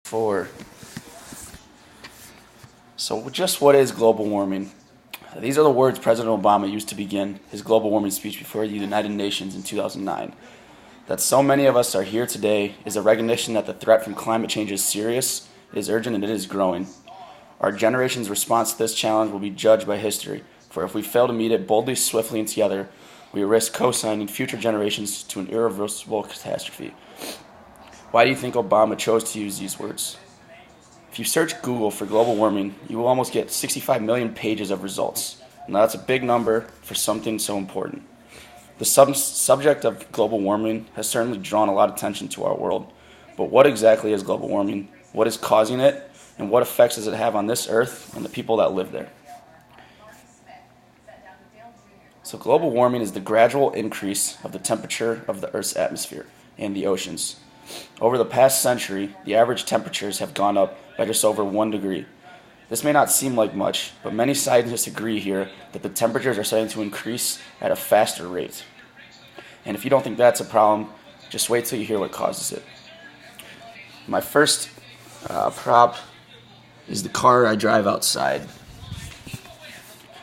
Four. So just what is global warming? These are the words President Obama used to begin his global warming speech before the United Nations in 2009. That so many of us are here today is a recognition that the threat from climate change is serious, it is urgent, and it is growing. Our generation's response to this challenge will be judged by history, for if we fail to meet it boldly, swiftly, and together, we risk co-signing future generations to an irreversible catastrophe. Why do you think Obama chose to use these words? If you search Google for global warming, you will almost get 65 million pages of results. Now that's a big number for something so important. The subject of global warming has certainly drawn a lot of attention to our world. But what exactly is global warming? What is causing it? And what effects does it have on this earth and the people that live there? So global warming is the gradual increase of the temperature of the Earth's atmosphere and the oceans. Over the past century, the average temperatures have gone up by just over 1 degree. This may not seem like much, but many scientists agree here that the temperatures are starting to increase at a faster rate. And if you don't think that's a problem, just wait till you hear what causes it. My first prop is the car I drive outside.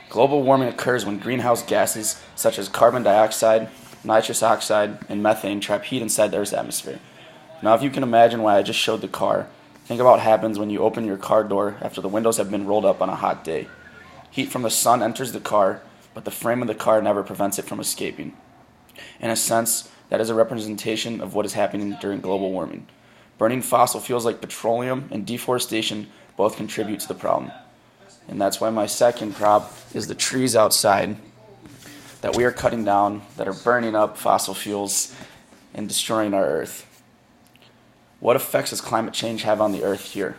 Global warming occurs when greenhouse gases such as carbon dioxide, nitrous oxide, and methane trap heat inside the Earth's atmosphere. Now, if you can imagine why I just showed the car, think about what happens when you open your car door after the windows have been rolled up on a hot day. Heat from the sun enters the car, but the frame of the car never prevents it from escaping. In a sense, that is a representation of what is happening during global warming. Burning fossil fuels like petroleum and deforestation both contribute to the problem. And that's why my second prop is the trees outside that we are cutting down that are burning up fossil fuels and destroying our earth. What effects does climate change have on the earth here?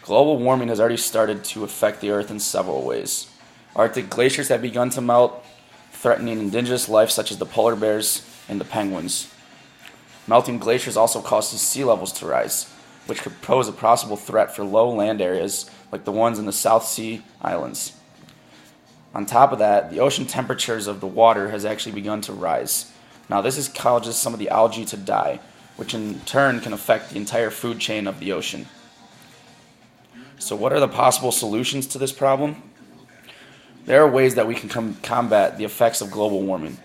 Global warming has already started to affect the earth in several ways. Arctic glaciers have begun to melt, threatening indigenous life such as the polar bears and the penguins. Melting glaciers also causes sea levels to rise, which could pose a possible threat for low land areas like the ones in the South Sea Islands. On top of that, the ocean temperatures of the water has actually begun to rise. Now this causes some of the algae to die, which in turn can affect the entire food chain of the ocean. So what are the possible solutions to this problem? There are ways that we can combat the effects of global warming,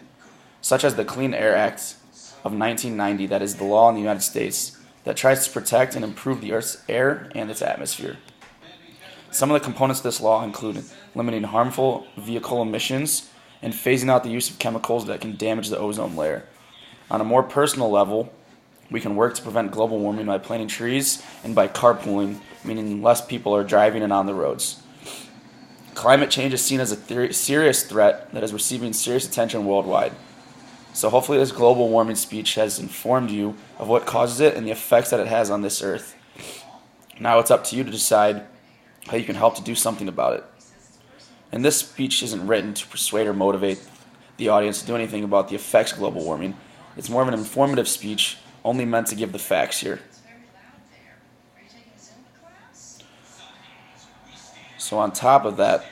such as the Clean Air Act of 1990, that is the law in the United States that tries to protect and improve the Earth's air and its atmosphere. Some of the components of this law include limiting harmful vehicle emissions and phasing out the use of chemicals that can damage the ozone layer. On a more personal level, we can work to prevent global warming by planting trees and by carpooling, meaning less people are driving and on the roads. Climate change is seen as a serious threat that is receiving serious attention worldwide. So hopefully this global warming speech has informed you of what causes it and the effects that it has on this earth. Now it's up to you to decide how you can help to do something about it. And this speech isn't written to persuade or motivate the audience to do anything about the effects of global warming. It's more of an informative speech, only meant to give the facts here. So on top of that,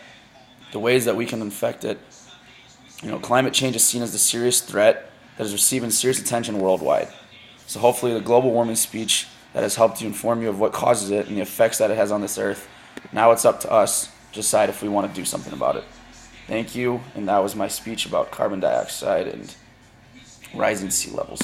the ways that we can affect it, climate change is seen as the serious threat that is receiving serious attention worldwide. So hopefully the global warming speech that has helped to inform you of what causes it and the effects that it has on this earth, now it's up to us to decide if we want to do something about it. Thank you, and that was my speech about carbon dioxide and rising sea levels.